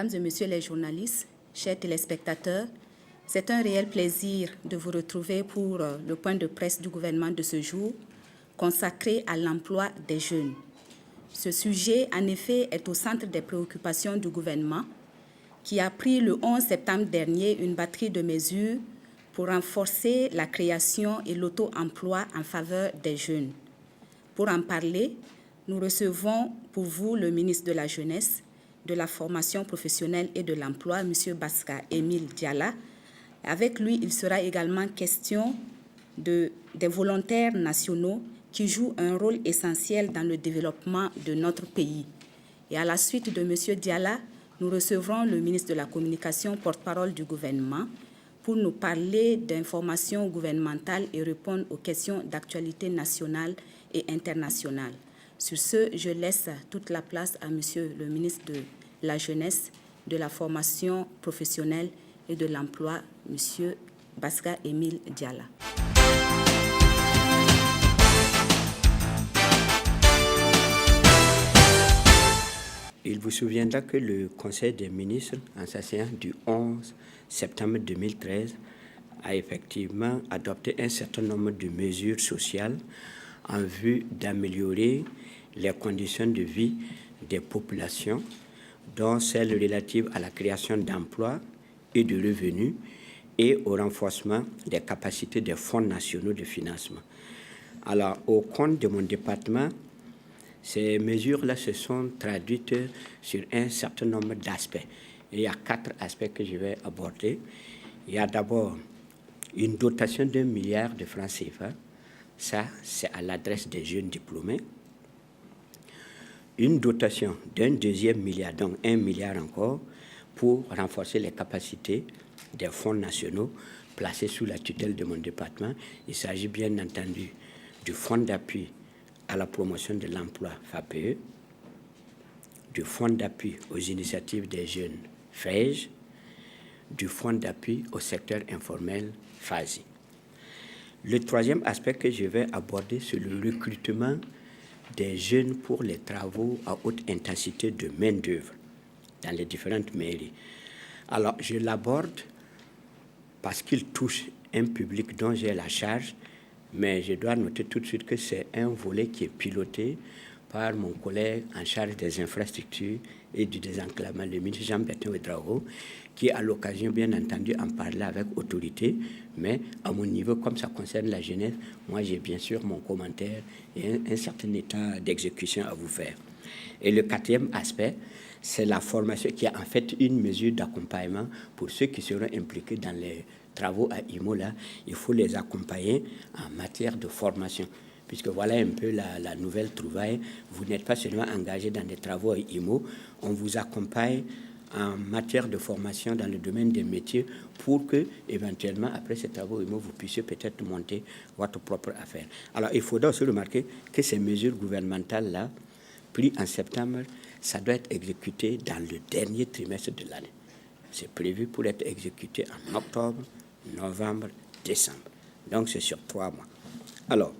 Mesdames et Messieurs les journalistes, chers téléspectateurs, c'est un réel plaisir de vous retrouver pour le point de presse du gouvernement de ce jour consacré à l'emploi des jeunes. Ce sujet, en effet, est au centre des préoccupations du gouvernement qui a pris le 11 septembre dernier une batterie de mesures pour renforcer la création et l'auto-emploi en faveur des jeunes. Pour en parler, nous recevons pour vous le ministre de la Jeunesse, de la Formation professionnelle et de l'Emploi, M. Baska Émile Diala. Avec lui, il sera également question des volontaires nationaux qui jouent un rôle essentiel dans le développement de notre pays. Et à la suite de M. Diala, nous recevrons le ministre de la Communication, porte-parole du gouvernement, pour nous parler d'informations gouvernementales et répondre aux questions d'actualité nationale et internationale. Sur ce, je laisse toute la place à Monsieur le ministre de la Jeunesse, de la Formation professionnelle et de l'Emploi, Monsieur Baska Émile Diala. Il vous souviendra que le Conseil des ministres, en sa séance du 11 septembre 2013, a effectivement adopté un certain nombre de mesures sociales en vue d'améliorer les conditions de vie des populations, dont celles relatives à la création d'emplois et de revenus et au renforcement des capacités des fonds nationaux de financement. Alors, au compte de mon département, ces mesures-là se sont traduites sur un certain nombre d'aspects. Il y a 4 aspects que je vais aborder. Il y a d'abord une dotation d'1 milliard de francs CFA. Ça, c'est à l'adresse des jeunes diplômés. Une dotation d'un 2e milliard, donc 1 milliard encore, pour renforcer les capacités des fonds nationaux placés sous la tutelle de mon département. Il s'agit bien entendu du fonds d'appui à la promotion de l'emploi FAPE, du fonds d'appui aux initiatives des jeunes FEJ, du fonds d'appui au secteur informel FASI. Le 3e aspect que je vais aborder, c'est le recrutement des jeunes pour les travaux à haute intensité de main-d'œuvre dans les différentes mairies. Alors, je l'aborde parce qu'il touche un public dont j'ai la charge, mais je dois noter tout de suite que c'est un volet qui est piloté par mon collègue en charge des infrastructures et du désenclavement, le ministre Jean-Bertin Ouédraogo, qui, à l'occasion, bien entendu, en parlait avec autorité, mais à mon niveau, comme ça concerne la jeunesse, moi, j'ai bien sûr mon commentaire et un certain état d'exécution à vous faire. Et le 4e aspect, c'est la formation, qui est en fait une mesure d'accompagnement pour ceux qui seront impliqués dans les travaux à IMO. Là, il faut les accompagner en matière de formation, puisque voilà un peu la nouvelle trouvaille. Vous n'êtes pas seulement engagé dans des travaux à IMO, on vous accompagne en matière de formation dans le domaine des métiers pour que, éventuellement, après ces travaux IMO, vous puissiez peut-être monter votre propre affaire. Alors, il faudra aussi remarquer que ces mesures gouvernementales-là, prises en septembre, ça doit être exécuté dans le dernier trimestre de l'année. C'est prévu pour être exécuté en octobre, novembre, décembre. Donc, c'est sur 3 mois. Alors,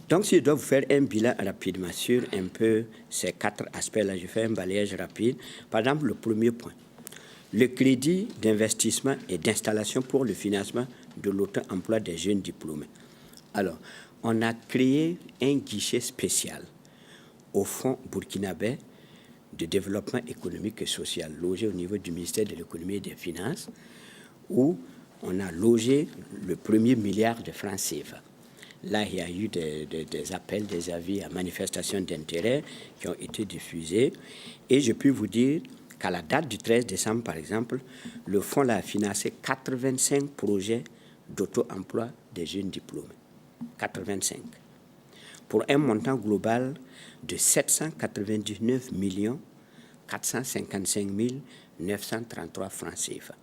donc, si je dois vous faire un bilan rapidement sur un peu ces 4 aspects-là, je fais un balayage rapide. Par exemple, le premier point, le crédit d'investissement et d'installation pour le financement de l'auto-emploi des jeunes diplômés. Alors, on a créé un guichet spécial au Fonds burkinabé de développement économique et social, logé au niveau du ministère de l'économie et des finances, où on a logé le 1er milliard de francs CFA. Là, il y a eu des appels, des avis à manifestation d'intérêt qui ont été diffusés. Et je peux vous dire qu'à la date du 13 décembre, par exemple, le fonds là a financé 85 projets d'auto-emploi des jeunes diplômés. 85. Pour un montant global de 799 455 933 francs CFA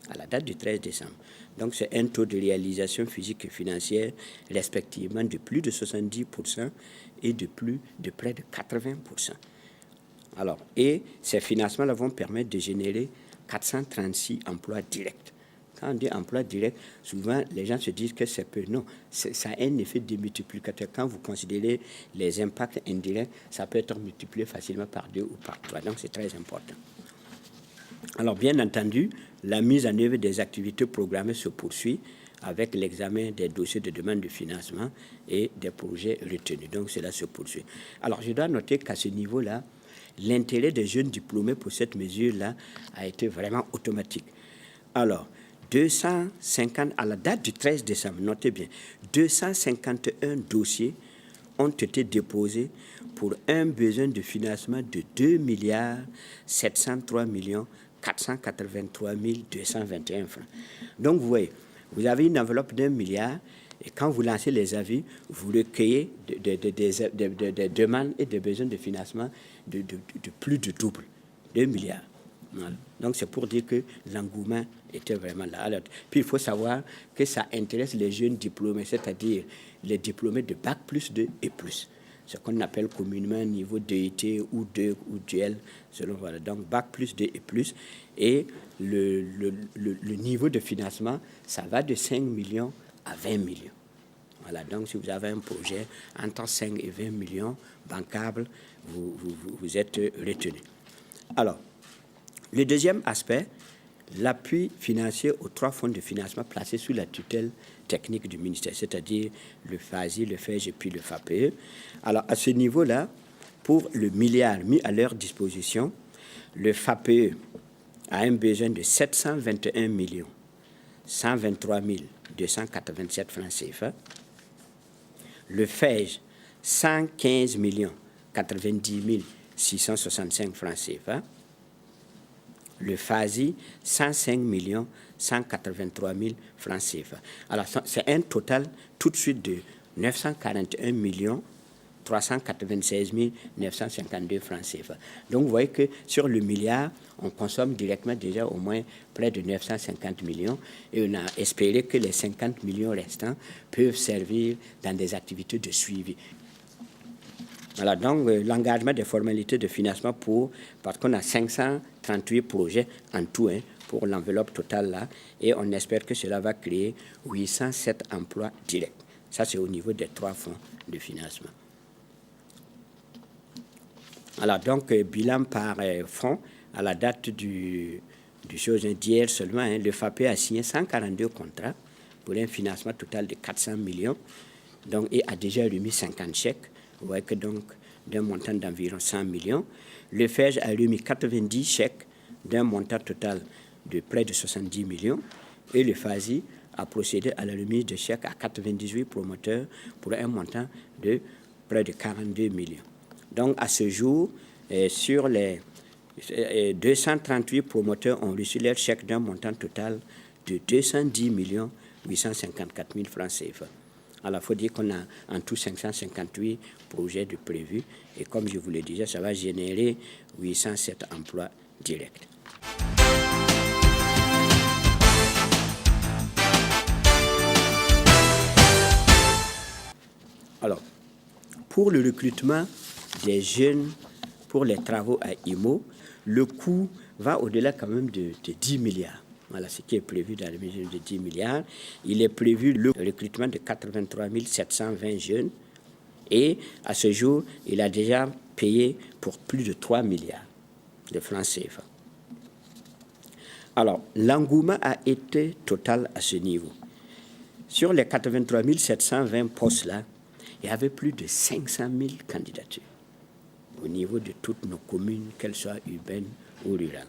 à la date du 13 décembre. Donc, c'est un taux de réalisation physique et financière respectivement de plus de 70% et de près de 80%. Alors, et ces financements-là vont permettre de générer 436 emplois directs. Quand on dit emploi direct, souvent les gens se disent que c'est peu. Non, ça a un effet démultiplicateur. Quand vous considérez les impacts indirects, ça peut être multiplié facilement par 2 ou par 3. Donc, c'est très important. Alors, bien entendu, la mise en œuvre des activités programmées se poursuit avec l'examen des dossiers de demande de financement et des projets retenus. Donc, cela se poursuit. Alors, je dois noter qu'à ce niveau-là, l'intérêt des jeunes diplômés pour cette mesure-là a été vraiment automatique. Alors, 250, à la date du 13 décembre, notez bien, 251 dossiers ont été déposés pour un besoin de financement de 2 703 483 221 francs. Donc, vous voyez, vous avez une enveloppe d'1 milliard et quand vous lancez les avis, vous recueillez des demandes et des besoins de financement de plus de double, 2 milliards. Voilà. Donc, c'est pour dire que l'engouement était vraiment là. Alors, puis, il faut savoir que ça intéresse les jeunes diplômés, c'est-à-dire les diplômés de Bac plus 2 et plus. Ce qu'on appelle communément niveau DET ou 2 ou DL, selon voilà. Donc, Bac plus 2 et plus. Et le niveau de financement, ça va de 5 millions à 20 millions. Voilà. Donc, si vous avez un projet entre 5 et 20 millions bancable, vous êtes retenu. Alors, le deuxième aspect, l'appui financier aux 3 fonds de financement placés sous la tutelle technique du ministère, c'est-à-dire le FASI, le FEJ et puis le FAPE. Alors, à ce niveau-là, pour le milliard mis à leur disposition, le FAPE a un besoin de 721 123 287 francs CFA. Le FEJ, 115 90 665 francs CFA. Le FASI, 105 183 000 francs CFA. Alors, c'est un total tout de suite de 941 396 952 francs CFA. Donc, vous voyez que sur le milliard, on consomme directement déjà au moins près de 950 millions et on a espéré que les 50 millions restants peuvent servir dans des activités de suivi. Voilà, donc l'engagement des formalités de financement parce qu'on a 538 projets en tout pour l'enveloppe totale là, et on espère que cela va créer 807 emplois directs. Ça, c'est au niveau des 3 fonds de financement. Alors, donc, bilan par fonds, à la date du chose d'hier seulement, le FAPE a signé 142 contrats pour un financement total de 400 millions, donc, et a déjà remis 50 chèques. Vous voyez que donc, d'un montant d'environ 100 millions. Le FEJ a remis 90 chèques d'un montant total de près de 70 millions. Et le FASI a procédé à la remise de chèques à 98 promoteurs pour un montant de près de 42 millions. Donc, à ce jour, sur les 238 promoteurs ont reçu leur chèque d'un montant total de 210 854 000 francs CFA. Alors, il faut dire qu'on a en tout 558 projets de prévus. Et comme je vous le disais, ça va générer 807 emplois directs. Alors, pour le recrutement des jeunes pour les travaux à IMO, le coût va au-delà quand même de 10 milliards. Voilà ce qui est prévu dans la mesure de 10 milliards. Il est prévu le recrutement de 83 720 jeunes et à ce jour, il a déjà payé pour plus de 3 milliards de francs CFA. Alors, l'engouement a été total à ce niveau. Sur les 83 720 postes-là, il y avait plus de 500 000 candidatures au niveau de toutes nos communes, qu'elles soient urbaines ou rurales.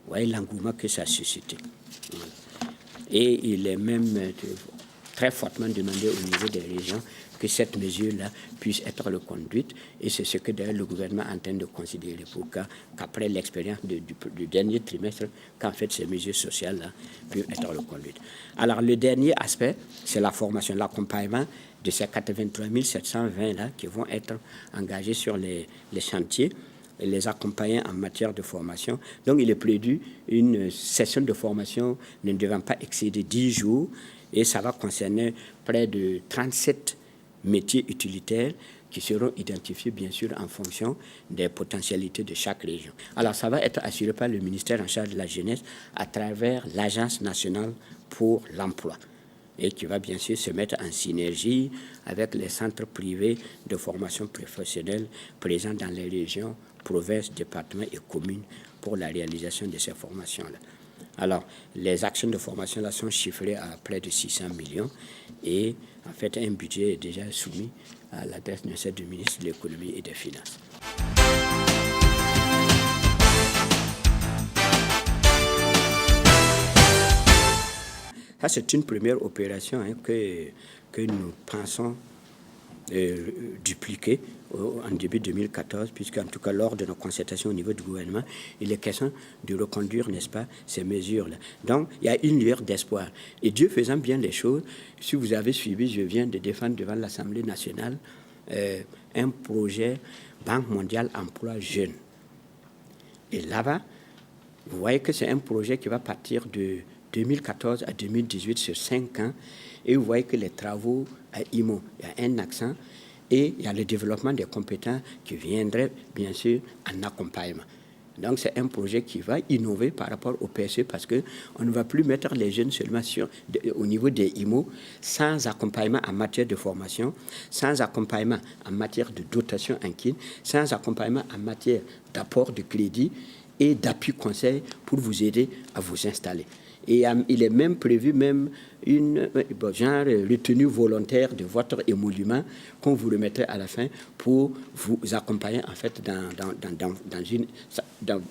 Vous voyez l'engouement que ça a suscité. Et il est même très fortement demandé au niveau des régions que cette mesure-là puisse être reconduite. Et c'est ce que d'ailleurs le gouvernement est en train de considérer pour qu'après l'expérience du dernier trimestre, qu'en fait ces mesures sociales-là puissent être reconduites. Alors le dernier aspect, c'est la formation, l'accompagnement de ces 83 720-là qui vont être engagés sur les chantiers et les accompagner en matière de formation. Donc, il est prévu une session de formation ne devant pas excéder 10 jours et ça va concerner près de 37 métiers utilitaires qui seront identifiés, bien sûr, en fonction des potentialités de chaque région. Alors, ça va être assuré par le ministère en charge de la jeunesse à travers l'Agence nationale pour l'emploi. et qui va bien sûr se mettre en synergie avec les centres privés de formation professionnelle présents dans les régions, provinces, départements et communes pour la réalisation de ces formations-là. Alors, les actions de formation-là sont chiffrées à près de 600 millions et en fait, un budget est déjà soumis à l'adresse du ministre de l'Économie et des Finances. Ça, c'est une première opération que nous pensons dupliquer en début 2014, puisqu'en tout cas, lors de nos concertations au niveau du gouvernement, il est question de reconduire, n'est-ce pas, ces mesures-là. Donc, il y a une lueur d'espoir. Et Dieu faisant bien les choses, si vous avez suivi, je viens de défendre devant l'Assemblée nationale un projet Banque mondiale emploi jeune. Et là-bas, vous voyez que c'est un projet qui va partir de 2014 à 2018 sur 5 ans. Et vous voyez que les travaux à IMO, il y a un accent et il y a le développement des compétences qui viendraient bien sûr en accompagnement. Donc c'est un projet qui va innover par rapport au PSE parce qu'on ne va plus mettre les jeunes seulement au niveau des IMO sans accompagnement en matière de formation, sans accompagnement en matière de dotation en kit, sans accompagnement en matière d'apport de crédit et d'appui conseil pour vous aider à vous installer. Et il est même prévu une retenue volontaire de votre émolument qu'on vous remettrait à la fin pour vous accompagner en fait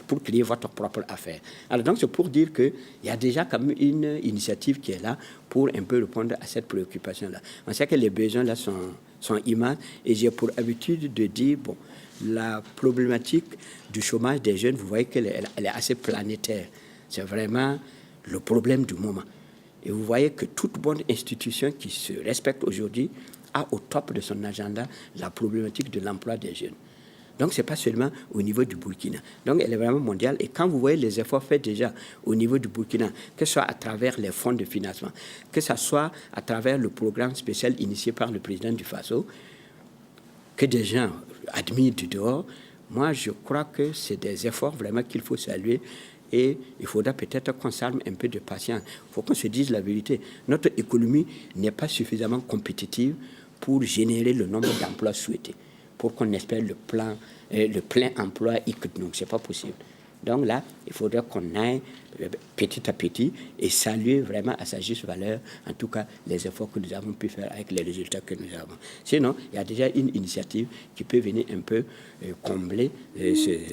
pour créer votre propre affaire. Alors donc c'est pour dire qu'il y a déjà quand même une initiative qui est là pour un peu répondre à cette préoccupation-là. On sait que les besoins là sont immenses et j'ai pour habitude de dire, bon, la problématique du chômage des jeunes, vous voyez qu'elle est assez planétaire. C'est vraiment le problème du moment. Et vous voyez que toute bonne institution qui se respecte aujourd'hui a au top de son agenda la problématique de l'emploi des jeunes. Donc, ce n'est pas seulement au niveau du Burkina. Donc, elle est vraiment mondiale. Et quand vous voyez les efforts faits déjà au niveau du Burkina, que ce soit à travers les fonds de financement, que ce soit à travers le programme spécial initié par le président du Faso, que des gens admirent du dehors, moi, je crois que c'est des efforts vraiment qu'il faut saluer. Et il faudra peut-être qu'on s'arme un peu de patience. Il faut qu'on se dise la vérité. Notre économie n'est pas suffisamment compétitive pour générer le nombre d'emplois souhaités, pour qu'on espère le plein emploi. Donc, ce n'est pas possible. Donc là, il faudrait qu'on aille petit à petit et saluer vraiment à sa juste valeur, en tout cas, les efforts que nous avons pu faire avec les résultats que nous avons. Sinon, il y a déjà une initiative qui peut venir un peu combler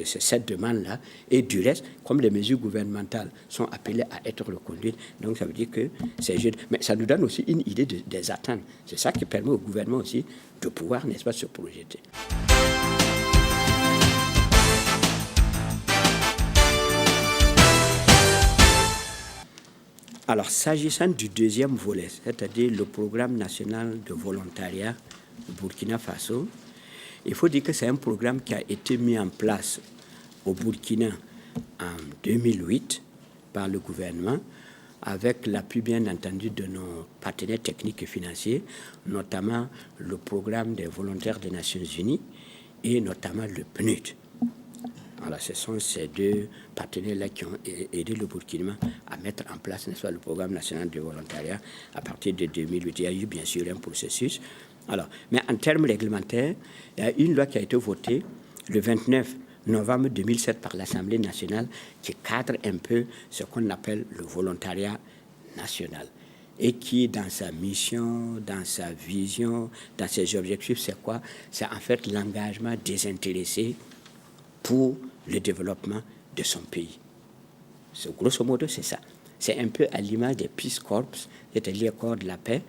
cette demande-là. Et du reste, comme les mesures gouvernementales sont appelées à être reconduites, donc ça veut dire que c'est juste. Mais ça nous donne aussi une idée des attentes. C'est ça qui permet au gouvernement aussi de pouvoir, n'est-ce pas, se projeter. Alors, s'agissant du deuxième volet, c'est-à-dire le programme national de volontariat du Burkina Faso, il faut dire que c'est un programme qui a été mis en place au Burkina en 2008 par le gouvernement, avec l'appui bien entendu de nos partenaires techniques et financiers, notamment le programme des volontaires des Nations Unies et notamment le PNUD. Alors, ce sont ces deux partenaires-là qui ont aidé le Burkina à mettre en place, n'est-ce pas, le programme national de volontariat à partir de 2008. Il y a eu bien sûr un processus. Alors, mais en termes réglementaires, il y a une loi qui a été votée le 29 novembre 2007 par l'Assemblée nationale qui cadre un peu ce qu'on appelle le volontariat national et qui, dans sa mission, dans sa vision, dans ses objectifs, c'est quoi? C'est en fait l'engagement désintéressé pour le développement de son pays. Grosso modo, c'est ça. C'est un peu à l'image des Peace Corps, c'est-à-dire corps de la paix,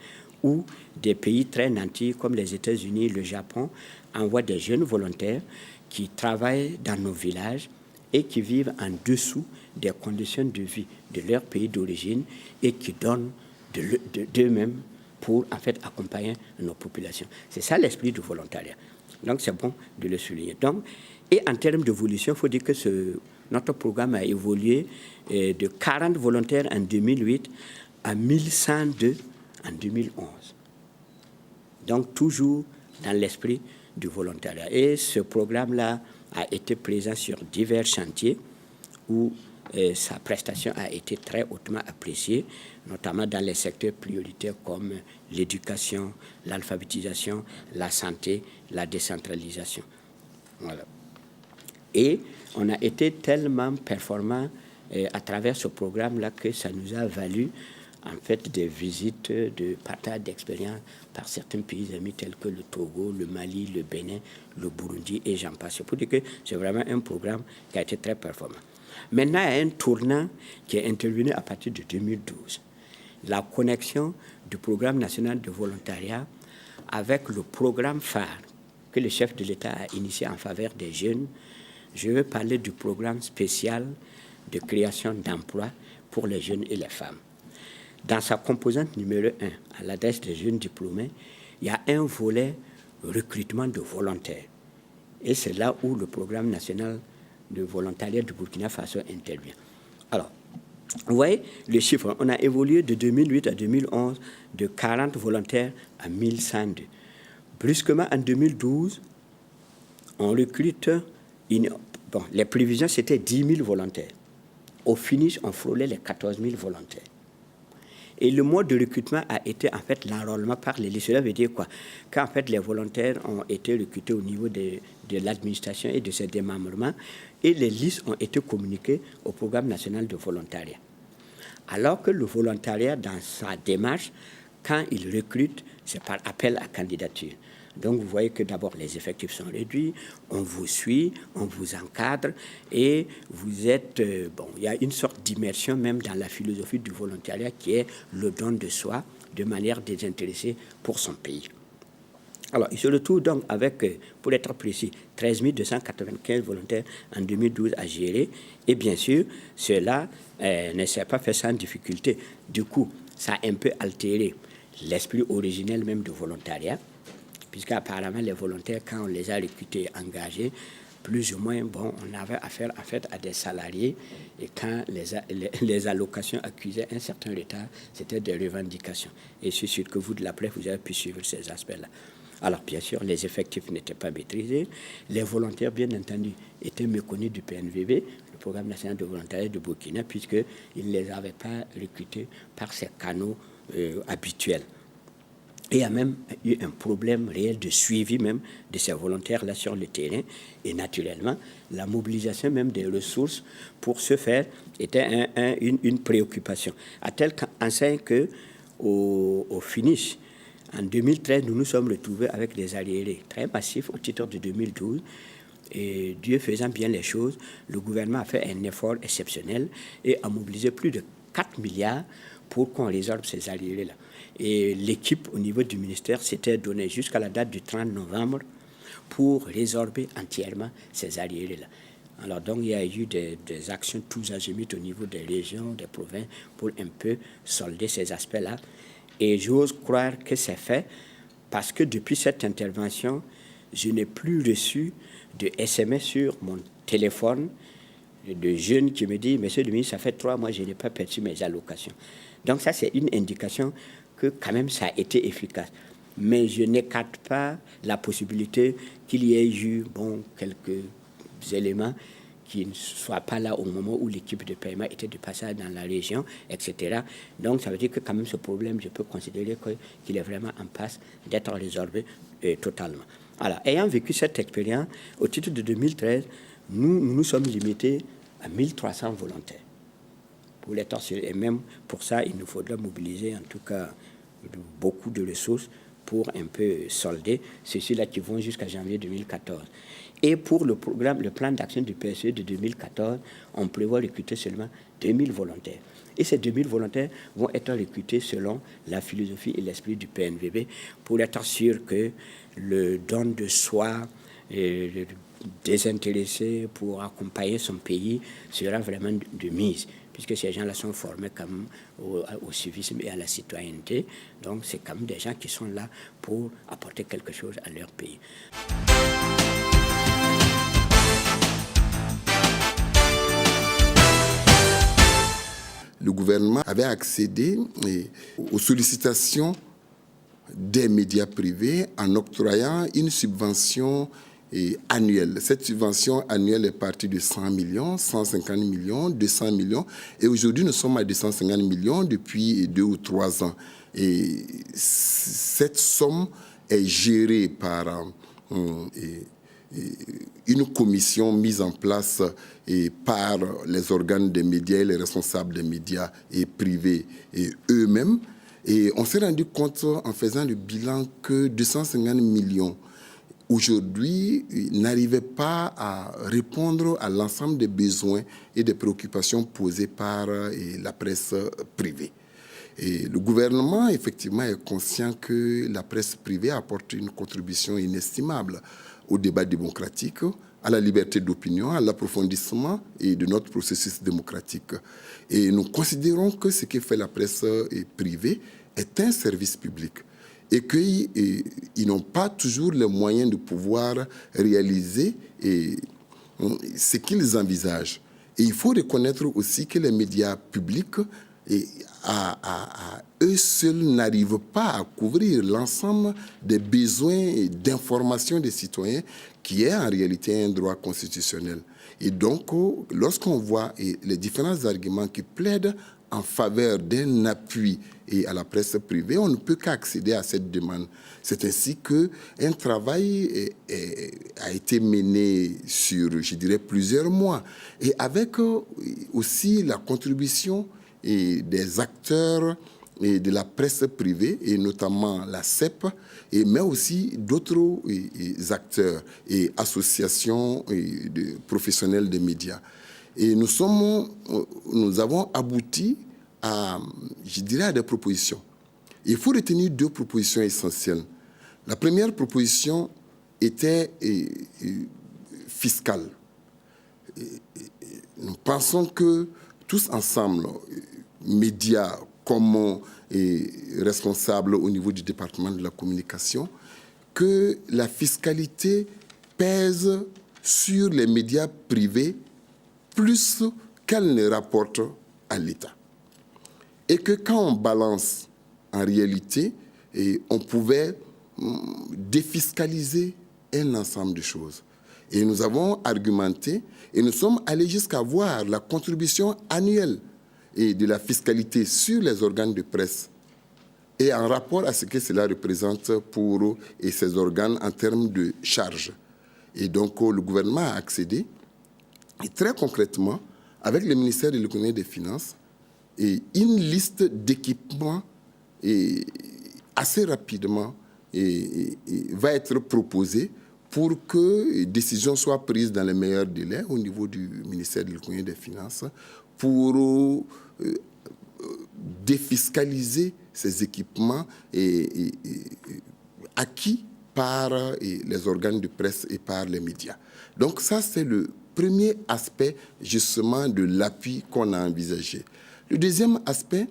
où des pays très nantis comme les États-Unis, le Japon, envoient des jeunes volontaires qui travaillent dans nos villages et qui vivent en dessous des conditions de vie de leur pays d'origine et qui donnent d'eux-mêmes pour en fait accompagner nos populations. C'est ça l'esprit du volontariat. Donc c'est bon de le souligner. Donc, et en termes d'évolution, il faut dire que notre programme a évolué de 40 volontaires en 2008 à 1102 en 2011. Donc toujours dans l'esprit du volontariat. Et ce programme-là a été présent sur divers chantiers où sa prestation a été très hautement appréciée, notamment dans les secteurs prioritaires comme l'éducation, l'alphabétisation, la santé, la décentralisation. Voilà. Et on a été tellement performants à travers ce programme-là que ça nous a valu en fait des visites de partage d'expérience par certains pays amis tels que le Togo, le Mali, le Bénin, le Burundi et j'en passe. Pour dire que c'est vraiment un programme qui a été très performant. Maintenant, il y a un tournant qui est intervenu à partir de 2012. La connexion du programme national de volontariat avec le programme phare que le chef de l'État a initié en faveur des jeunes. Je veux parler du programme spécial de création d'emplois pour les jeunes et les femmes. Dans sa composante numéro 1, à l'adresse des jeunes diplômés, il y a un volet recrutement de volontaires. Et c'est là où le programme national de volontariat du Burkina Faso intervient. Alors, vous voyez les chiffres, on a évolué de 2008 à 2011 de 40 volontaires à 1102. Brusquement, en 2012, on recrute, les prévisions c'était 10 000 volontaires. Au finish, on frôlait les 14 000 volontaires. Et le mode de recrutement a été en fait l'enrôlement par les listes. Cela veut dire quoi? Qu'en fait les volontaires ont été recrutés au niveau de l'administration et de ses démembrements et les listes ont été communiquées au programme national de volontariat. Alors que le volontariat, dans sa démarche, quand il recrute, c'est par appel à candidature. Donc, vous voyez que d'abord, les effectifs sont réduits, on vous suit, on vous encadre et vous êtes... il y a une sorte d'immersion même dans la philosophie du volontariat qui est le don de soi de manière désintéressée pour son pays. Alors, il se retrouve donc avec, pour être précis, 13 295 volontaires en 2012 à gérer. Et bien sûr, cela ne s'est pas fait sans difficulté. Du coup, ça a un peu altéré l'esprit originel même du volontariat, puisqu'apparemment, les volontaires, quand on les a recrutés, engagés, plus ou moins, on avait affaire en fait à des salariés et quand les allocations accusaient un certain retard, c'était des revendications. Et je suis sûr que vous, de la presse, vous avez pu suivre ces aspects-là. Alors, bien sûr, les effectifs n'étaient pas maîtrisés. Les volontaires, bien entendu, étaient méconnus du PNVB, le Programme national de volontariat de Burkina, puisqu'ils ne les avaient pas recrutés par ces canaux habituels. Et il y a même eu un problème réel de suivi même de ces volontaires-là sur le terrain. Et naturellement, la mobilisation même des ressources pour ce faire était une préoccupation. À tel enseigne qu'au finish, en 2013, nous nous sommes retrouvés avec des arriérés très massifs au titre de 2012. Et Dieu faisant bien les choses, le gouvernement a fait un effort exceptionnel et a mobilisé plus de 4 milliards pour qu'on résorbe ces arriérés-là. Et l'équipe au niveau du ministère s'était donnée jusqu'à la date du 30 novembre pour résorber entièrement ces arriérés-là. Alors donc il y a eu des actions tous azimuts au niveau des régions, des provinces pour un peu solder ces aspects-là. Et j'ose croire que c'est fait parce que depuis cette intervention, je n'ai plus reçu de SMS sur mon téléphone de jeunes qui me disent « Monsieur le ministre, ça fait 3 mois que je n'ai pas perçu mes allocations ». Donc ça, c'est une indication que quand même ça a été efficace. Mais je n'écarte pas la possibilité qu'il y ait eu quelques éléments qui ne soient pas là au moment où l'équipe de paiement était de passage dans la région, etc. Donc ça veut dire que quand même ce problème, je peux considérer qu'il est vraiment en passe d'être résorbé totalement. Alors, ayant vécu cette expérience, au titre de 2013, nous sommes limités à 1300 volontaires. Pour les torturer. Et même pour ça, il nous faudra mobiliser en tout cas beaucoup de ressources pour un peu solder ceux-là qui vont jusqu'à janvier 2014. Et pour le plan d'action du PSE de 2014, on prévoit recruter seulement 2000 volontaires. Et ces 2000 volontaires vont être recrutés selon la philosophie et l'esprit du PNVB pour être sûr que le don de soi désintéressé pour accompagner son pays sera vraiment de mise, puisque ces gens-là sont formés comme au civisme et à la citoyenneté. Donc, c'est comme des gens qui sont là pour apporter quelque chose à leur pays. Le gouvernement avait accédé aux sollicitations des médias privés en octroyant une subvention annuelle. Cette subvention annuelle est partie de 100 millions, 150 millions, 200 millions. Et aujourd'hui, nous sommes à 250 millions depuis 2 ou 3 ans. Et cette somme est gérée par une commission mise en place par les organes des médias et les responsables des médias et privés et eux-mêmes. Et on s'est rendu compte en faisant le bilan que 250 millions aujourd'hui n'arrivaient pas à répondre à l'ensemble des besoins et des préoccupations posées par la presse privée. Et le gouvernement, effectivement, est conscient que la presse privée apporte une contribution inestimable au débat démocratique, à la liberté d'opinion, à l'approfondissement de notre processus démocratique. Et nous considérons que ce que fait la presse privée est un service public et qu'ils n'ont pas toujours les moyens de pouvoir réaliser ce qu'ils envisagent. Et il faut reconnaître aussi que les médias publics, à eux seuls, n'arrivent pas à couvrir l'ensemble des besoins d'information des citoyens, qui est en réalité un droit constitutionnel. Et donc, lorsqu'on voit les différents arguments qui plaident en faveur d'un appui à la presse privée, on ne peut qu'accéder à cette demande. C'est ainsi qu'un travail a été mené sur, je dirais, plusieurs mois, et avec aussi la contribution des acteurs de la presse privée, et notamment la CEP, mais aussi d'autres acteurs et associations de professionnels des médias. Et nous avons abouti à, je dirais, à des propositions. Il faut retenir 2 propositions essentielles. La première proposition était fiscale. Nous pensons que tous ensemble, médias comme responsables au niveau du département de la communication, que la fiscalité pèse sur les médias privés plus qu'elle ne rapporte à l'État. Et que quand on balance, en réalité, on pouvait défiscaliser un ensemble de choses. Et nous avons argumenté et nous sommes allés jusqu'à voir la contribution annuelle de la fiscalité sur les organes de presse et en rapport à ce que cela représente pour ces organes en termes de charges. Et donc, le gouvernement a accédé, et très concrètement, avec le ministère de l'Économie et des Finances, une liste d'équipements assez rapidement va être proposée pour que décisions soient prises dans les meilleurs délais au niveau du ministère de l'Économie et des Finances pour défiscaliser ces équipements acquis par les organes de presse et par les médias. Donc ça, c'est le premier aspect justement de l'appui qu'on a envisagé. Le deuxième aspect,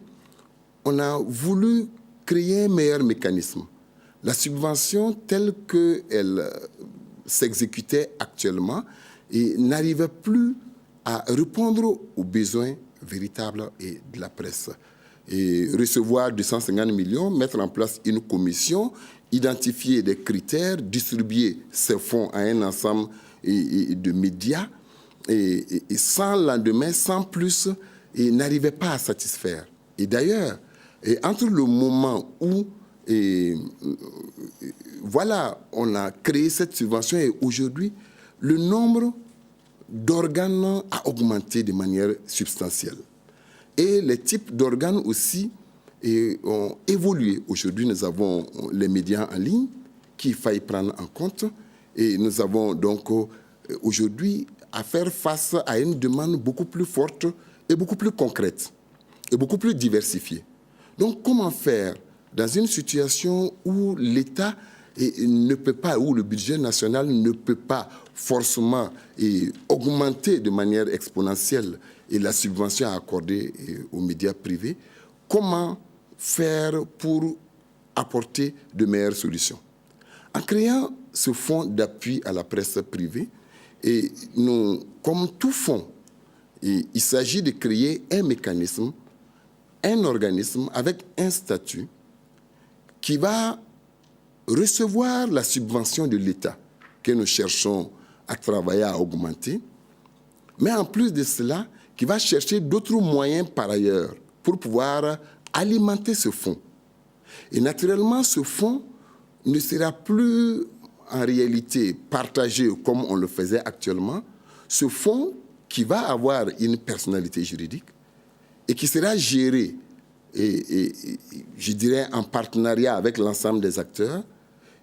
on a voulu créer un meilleur mécanisme. La subvention telle qu'elle s'exécutait actuellement n'arrivait plus à répondre aux besoins véritables de la presse. Et recevoir 250 millions, mettre en place une commission, identifier des critères, distribuer ces fonds à un ensemble de médias, et sans lendemain, sans plus, n'arrivait pas à satisfaire. Et d'ailleurs, entre le moment où on a créé cette subvention et aujourd'hui, le nombre d'organes a augmenté de manière substantielle. Et les types d'organes aussi ont évolué. Aujourd'hui, nous avons les médias en ligne qu'il faille prendre en compte. Et nous avons donc aujourd'hui à faire face à une demande beaucoup plus forte et beaucoup plus concrète et beaucoup plus diversifiée. Donc, comment faire dans une situation où l'État ne peut pas, où le budget national ne peut pas forcément augmenter de manière exponentielle la subvention accordée aux médias privés, comment faire pour apporter de meilleures solutions? En créant ce fonds d'appui à la presse privée, comme tout fonds, il s'agit de créer un mécanisme, un organisme avec un statut qui va recevoir la subvention de l'État, que nous cherchons à travailler à augmenter, mais en plus de cela, qui va chercher d'autres moyens par ailleurs pour pouvoir alimenter ce fonds. Et naturellement, ce fonds ne sera plus en réalité partagé comme on le faisait actuellement. Ce fonds qui va avoir une personnalité juridique et qui sera géré, et je dirais en partenariat avec l'ensemble des acteurs,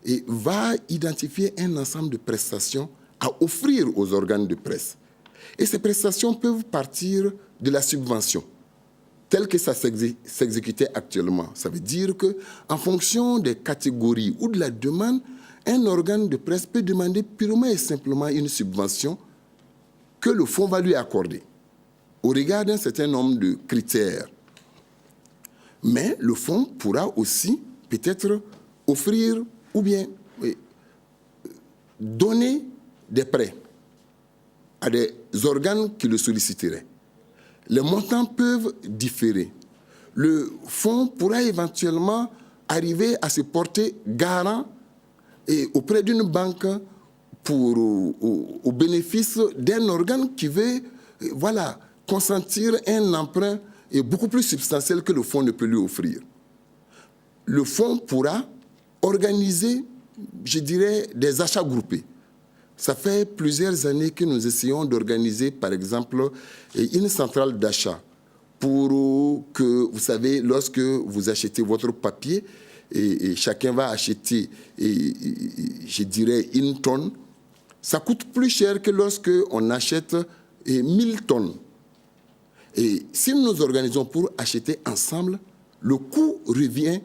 et va identifier un ensemble de prestations à offrir aux organes de presse. Et ces prestations peuvent partir de la subvention, telle que ça s'exécutait actuellement. Ça veut dire qu'en fonction des catégories ou de la demande, un organe de presse peut demander purement et simplement une subvention que le fonds va lui accorder, au regard d'un certain nombre de critères. Mais le fonds pourra aussi peut-être offrir ou bien donner des prêts à des organes qui le solliciteraient. Les montants peuvent différer. Le fonds pourra éventuellement arriver à se porter garant et auprès d'une banque au bénéfice d'un organe qui veut consentir un emprunt beaucoup plus substantiel que le fonds ne peut lui offrir. Le fonds pourra organiser, je dirais, des achats groupés. Ça fait plusieurs années que nous essayons d'organiser, par exemple, une centrale d'achat pour que, vous savez, lorsque vous achetez votre papier, et chacun va acheter, je dirais, 1 tonne, ça coûte plus cher que lorsque on achète 1000 tonnes. Et si nous nous organisons pour acheter ensemble, le coût revient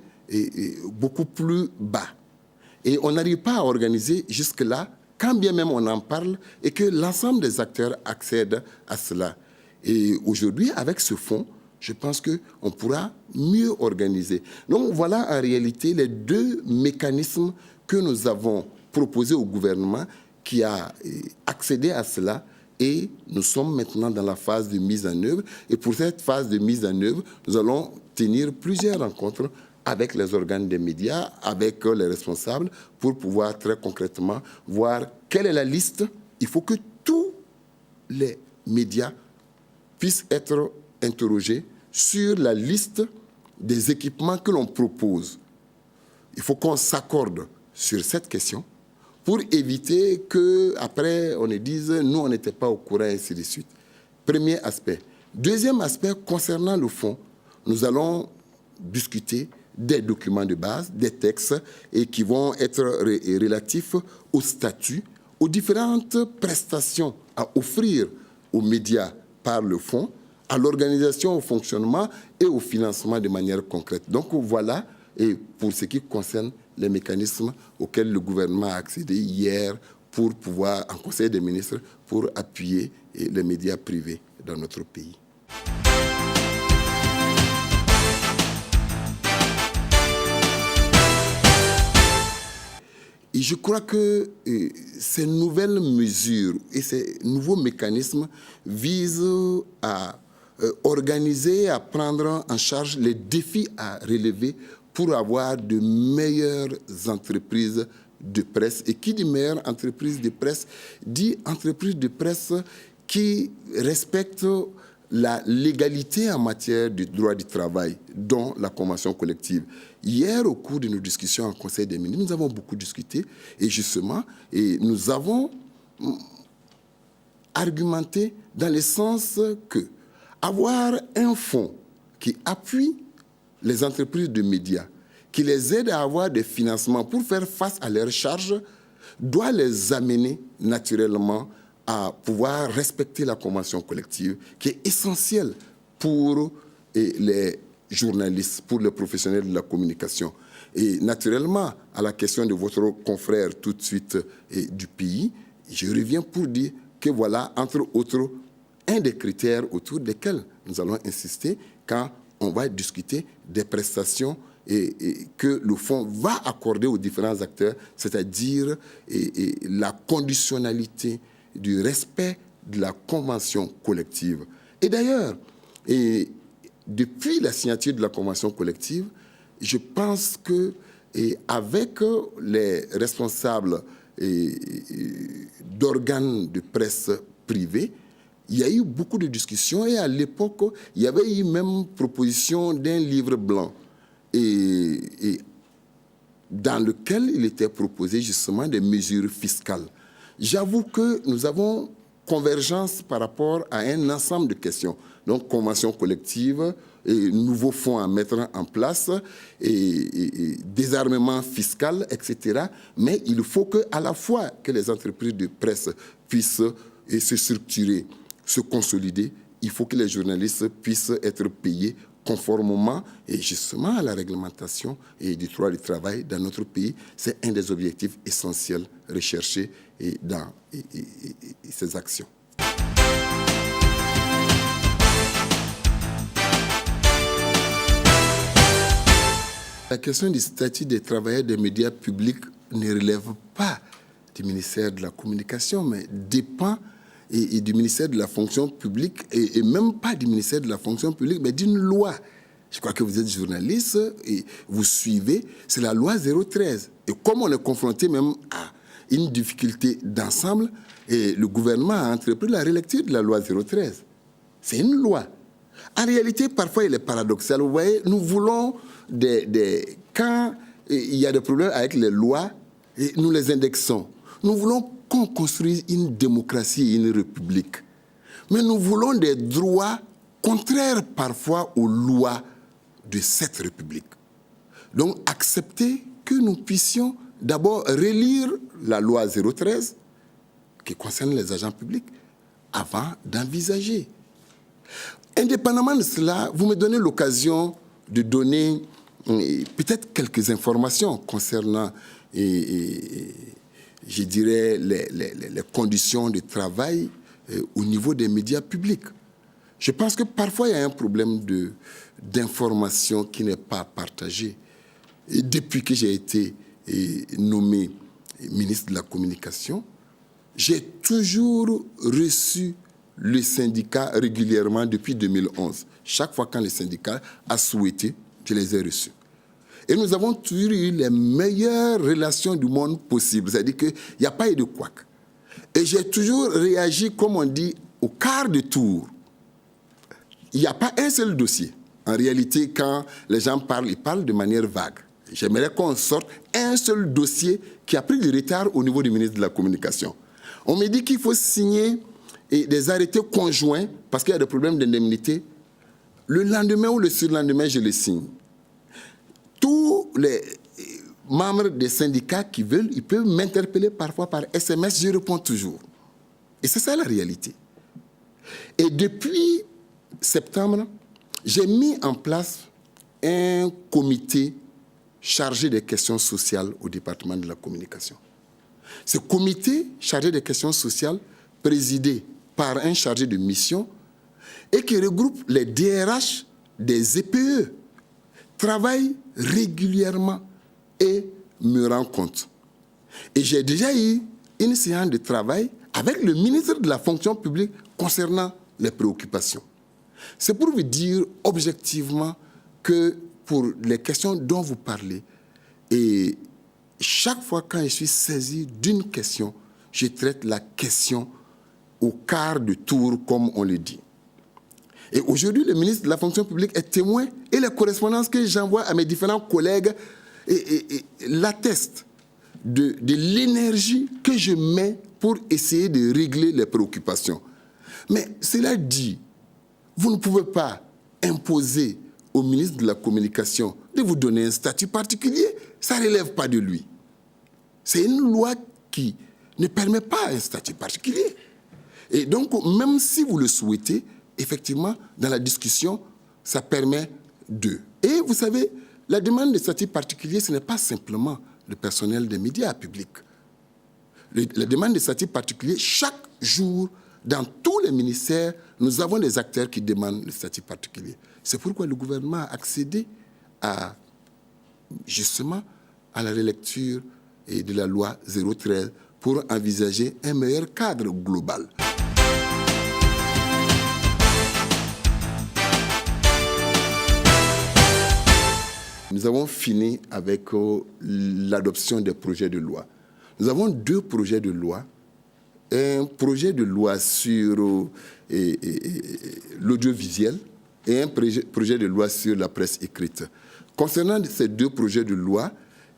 beaucoup plus bas. Et on n'arrive pas à organiser jusque-là, quand bien même on en parle, et que l'ensemble des acteurs accèdent à cela. Et aujourd'hui, avec ce fonds, je pense qu'on pourra mieux organiser. Donc voilà en réalité les 2 mécanismes que nous avons proposés au gouvernement qui a accédé à cela. Et nous sommes maintenant dans la phase de mise en œuvre. Et pour cette phase de mise en œuvre, nous allons tenir plusieurs rencontres avec les organes des médias, avec les responsables, pour pouvoir très concrètement voir quelle est la liste. Il faut que tous les médias puissent être interrogés sur la liste des équipements que l'on propose. Il faut qu'on s'accorde sur cette question pour éviter qu'après on ne dise « nous, on n'était pas au courant » et ainsi de suite. Premier aspect. Deuxième aspect, concernant le fonds, nous allons discuter des documents de base, des textes, et qui vont être relatifs au statut, aux différentes prestations à offrir aux médias par le fonds, à l'organisation, au fonctionnement et au financement de manière concrète. Donc voilà, et pour ce qui concerne les mécanismes auxquels le gouvernement a accédé hier pour pouvoir, en Conseil des ministres, pour appuyer les médias privés dans notre pays. Et je crois que ces nouvelles mesures et ces nouveaux mécanismes visent à organiser, à prendre en charge les défis à relever pour avoir de meilleures entreprises de presse. Et qui dit meilleures entreprises de presse, dit entreprises de presse qui respectent la légalité en matière de droit du travail, dont la convention collective. Hier, au cours de nos discussions en Conseil des ministres, nous avons beaucoup discuté et justement, nous avons argumenté dans le sens que avoir un fonds qui appuie les entreprises de médias, qui les aide à avoir des financements pour faire face à leurs charges, doit les amener naturellement à pouvoir respecter la convention collective, qui est essentielle pour les journalistes, pour les professionnels de la communication. Et naturellement, à la question de votre confrère tout de suite du pays, je reviens pour dire que voilà, entre autres, un des critères autour desquels nous allons insister quand on va discuter des prestations que le fonds va accorder aux différents acteurs, c'est-à-dire la conditionnalité du respect de la convention collective. Et d'ailleurs, depuis la signature de la convention collective, je pense que avec les responsables d'organes de presse privés, il y a eu beaucoup de discussions et à l'époque, il y avait eu même proposition d'un livre blanc et dans lequel il était proposé justement des mesures fiscales. J'avoue que nous avons convergence par rapport à un ensemble de questions. Donc, convention collective, et nouveaux fonds à mettre en place, et désarmement fiscal, etc. Mais il faut qu'à la fois que les entreprises de presse puissent se structurer, se consolider, il faut que les journalistes puissent être payés conformément et justement à la réglementation et du droit du travail dans notre pays. C'est un des objectifs essentiels recherchés dans ces actions. La question du statut des travailleurs des médias publics ne relève pas du ministère de la Communication, mais dépend et du ministère de la Fonction publique, et même pas du ministère de la Fonction publique, mais d'une loi. Je crois que vous êtes journaliste et vous suivez, c'est la loi 013. Et comme on est confronté même à une difficulté d'ensemble, et le gouvernement a entrepris la relecture de la loi 013. C'est une loi. En réalité, parfois, il est paradoxal. Vous voyez, nous voulons quand il y a des problèmes avec les lois, nous les indexons. Nous voulons qu'on construise une démocratie et une république. Mais nous voulons des droits contraires parfois aux lois de cette république. Donc, accepter que nous puissions d'abord relire la loi 013 qui concerne les agents publics avant d'envisager. Indépendamment de cela, vous me donnez l'occasion de donner peut-être quelques informations concernant, je dirais, les conditions de travail au niveau des médias publics. Je pense que parfois, il y a un problème d'information qui n'est pas partagé. Et depuis que j'ai été nommé ministre de la Communication, j'ai toujours reçu le syndicat régulièrement depuis 2011. Chaque fois quand le syndicat a souhaité, je les ai reçus. Et nous avons toujours eu les meilleures relations du monde possible. C'est-à-dire qu'il n'y a pas eu de couac. Et j'ai toujours réagi, comme on dit, au quart de tour. Il n'y a pas un seul dossier. En réalité, quand les gens parlent, ils parlent de manière vague. J'aimerais qu'on sorte un seul dossier qui a pris du retard au niveau du ministre de la Communication. On me dit qu'il faut signer des arrêtés conjoints parce qu'il y a des problèmes d'indemnité. Le lendemain ou le surlendemain, je les signe. Tous les membres des syndicats qui veulent, ils peuvent m'interpeller parfois par SMS, je réponds toujours. Et c'est ça la réalité. Et depuis septembre, j'ai mis en place un comité chargé des questions sociales au département de la Communication. Ce comité chargé des questions sociales, présidé par un chargé de mission et qui regroupe les DRH des EPE, travaille régulièrement et me rend compte. Et j'ai déjà eu une séance de travail avec le ministre de la Fonction publique concernant les préoccupations. C'est pour vous dire objectivement que pour les questions dont vous parlez, et chaque fois quand je suis saisi d'une question, je traite la question au quart de tour, comme on le dit. Et aujourd'hui, le ministre de la Fonction publique est témoin et les correspondances que j'envoie à mes différents collègues l'attestent de l'énergie que je mets pour essayer de régler les préoccupations. Mais cela dit, vous ne pouvez pas imposer au ministre de la Communication de vous donner un statut particulier. Ça ne relève pas de lui. C'est une loi qui ne permet pas un statut particulier. Et donc, même si vous le souhaitez, effectivement, dans la discussion, ça permet de. Et vous savez, la demande de statut particulier, ce n'est pas simplement le personnel des médias publics. La demande de statut particulier, chaque jour, dans tous les ministères, nous avons des acteurs qui demandent le statut particulier. C'est pourquoi le gouvernement a accédé justement à la relecture de la loi 013 pour envisager un meilleur cadre global. Nous avons fini avec l'adoption des projets de loi. nous avons 2 projets de loi. Un projet de loi sur l'audiovisuel et un projet de loi sur la presse écrite. Concernant ces 2 projets de loi,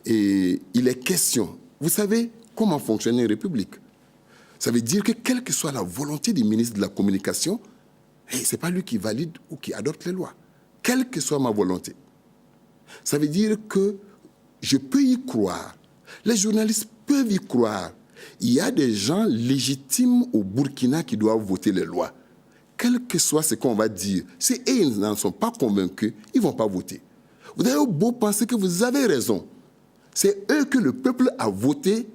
il est question, vous savez comment fonctionne une république. Ça veut dire que quelle que soit la volonté du ministre de la Communication, ce n'est pas lui qui valide ou qui adopte les lois. Quelle que soit ma volonté. Ça veut dire que je peux y croire. Les journalistes peuvent y croire. Il y a des gens légitimes au Burkina qui doivent voter les lois. Quel que soit ce qu'on va dire, si ils n'en sont pas convaincus, ils ne vont pas voter. Vous avez beau penser que vous avez raison. C'est eux que le peuple a voté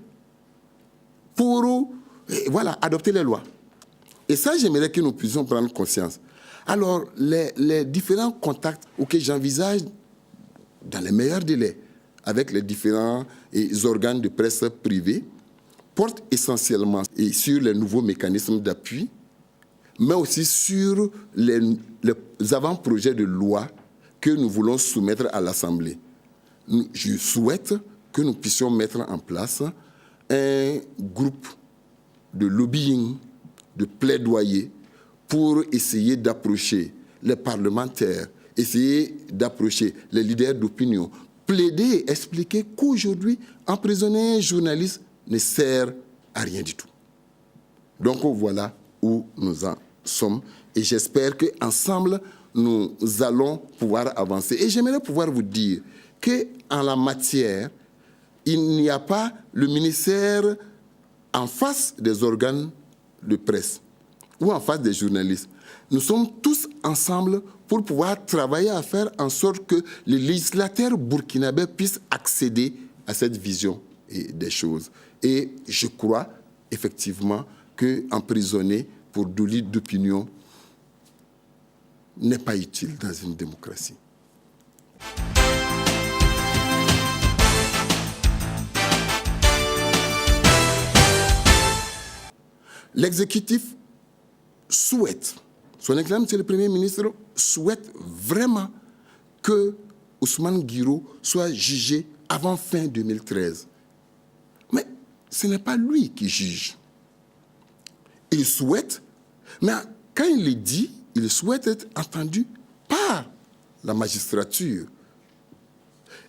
pour adopter les lois. Et ça, j'aimerais que nous puissions prendre conscience. Alors, les différents contacts auxquels j'envisage dans les meilleurs délais avec les différents organes de presse privés portent essentiellement sur les nouveaux mécanismes d'appui, mais aussi sur les avant-projets de loi que nous voulons soumettre à l'Assemblée. Je souhaite que nous puissions mettre en place un groupe de lobbying, de plaidoyer pour essayer d'approcher les parlementaires, essayer d'approcher les leaders d'opinion, plaider et expliquer qu'aujourd'hui, emprisonner un journaliste ne sert à rien du tout. Donc voilà où nous en sommes et j'espère qu'ensemble, nous allons pouvoir avancer. Et j'aimerais pouvoir vous dire qu'en la matière, il n'y a pas le ministère en face des organes de presse ou en face des journalistes. Nous sommes tous ensemble pour pouvoir travailler à faire en sorte que les législateurs burkinabés puissent accéder à cette vision des choses. Et je crois effectivement qu'emprisonner pour délit d'opinion n'est pas utile dans une démocratie. L'exécutif souhaite, son Excellence, Monsieur le Premier ministre, souhaite vraiment que Ousmane Guiro soit jugé avant fin 2013. Mais ce n'est pas lui qui juge. Il souhaite, mais quand il le dit, il souhaite être entendu par la magistrature.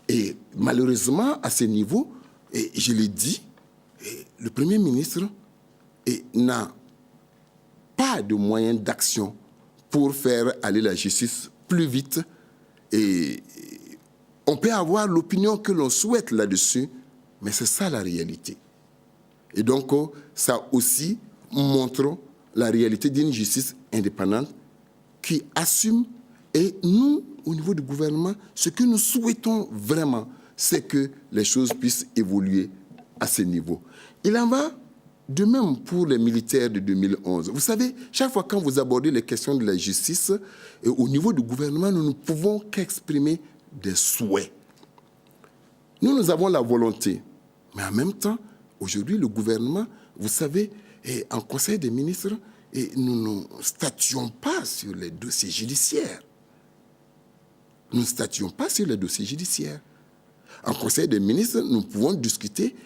Et malheureusement, à ce niveau, et je l'ai dit, le Premier ministre n'a pas de moyens d'action pour faire aller la justice plus vite. Et on peut avoir l'opinion que l'on souhaite là-dessus, mais c'est ça la réalité. Et donc, ça aussi montre la réalité d'une justice indépendante qui assume. Et nous, au niveau du gouvernement, ce que nous souhaitons vraiment, c'est que les choses puissent évoluer à ce niveau. Il en va de même pour les militaires de 2011. Vous savez, chaque fois quand vous abordez les questions de la justice, et au niveau du gouvernement, nous ne pouvons qu'exprimer des souhaits. Nous avons la volonté. Mais en même temps, aujourd'hui, le gouvernement, vous savez, en Conseil des ministres, nous ne statuons pas sur les dossiers judiciaires. Nous ne statuons pas sur les dossiers judiciaires. En Conseil des ministres, nous pouvons discuter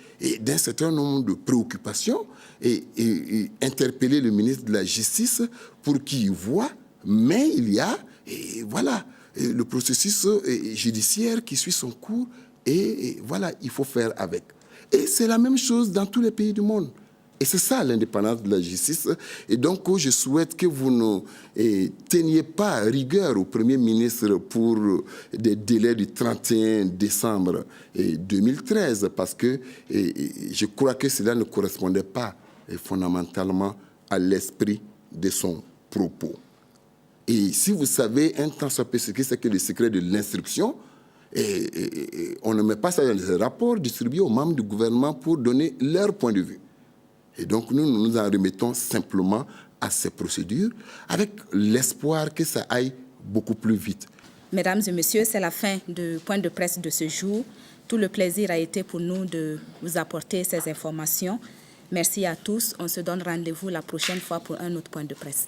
d'un certain nombre de préoccupations et interpeller le ministre de la Justice pour qu'il voit, mais il y a le processus judiciaire qui suit son cours et il faut faire avec. Et c'est la même chose dans tous les pays du monde. Et c'est ça l'indépendance de la justice. Et donc, je souhaite que vous ne teniez pas rigueur au Premier ministre pour des délais du 31 décembre 2013, parce que je crois que cela ne correspondait pas fondamentalement à l'esprit de son propos. Et si vous savez, un temps soit peu secret, c'est que le secret de l'instruction, on ne met pas ça dans les rapports distribués aux membres du gouvernement pour donner leur point de vue. Et donc, nous nous en remettons simplement à ces procédures avec l'espoir que ça aille beaucoup plus vite. Mesdames et messieurs, c'est la fin du point de presse de ce jour. Tout le plaisir a été pour nous de vous apporter ces informations. Merci à tous. On se donne rendez-vous la prochaine fois pour un autre point de presse.